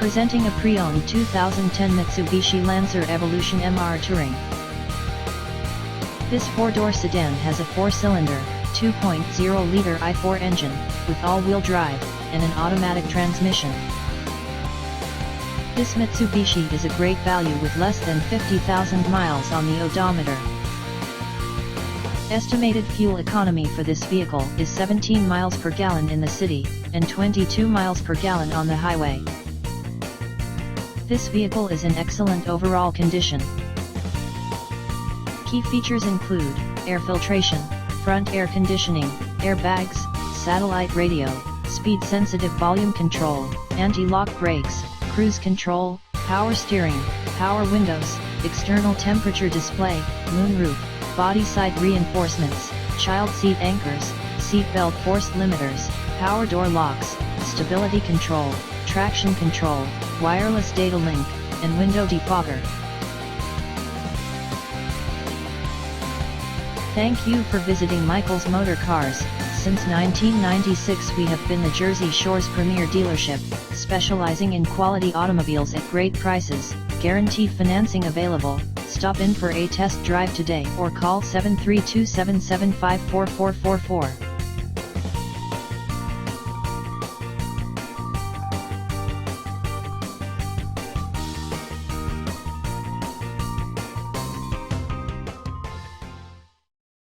Presenting a pre-owned 2010 Mitsubishi Lancer Evolution MR Touring. This 4-door sedan has a 4-cylinder, 2.0-liter i4 engine, with all-wheel drive, and an automatic transmission. This Mitsubishi is a great value with less than 50,000 miles on the odometer. Estimated fuel economy for this vehicle is 17 miles per gallon in the city, and 22 miles per gallon on the highway. This vehicle is in excellent overall condition. Key features include air filtration, front air conditioning, airbags, satellite radio, speed-sensitive volume control, anti-lock brakes, cruise control, power steering, power windows, external temperature display, moonroof, body side reinforcements, child seat anchors, seat belt force limiters, power door locks, stability control, traction control, wireless data link, and window defogger. Thank you for visiting Michael's Motorcars. Since 1996 we have been the Jersey Shore's premier dealership, specializing in quality automobiles at great prices, guaranteed financing available. Stop in for a test drive today or call 732-775-4444.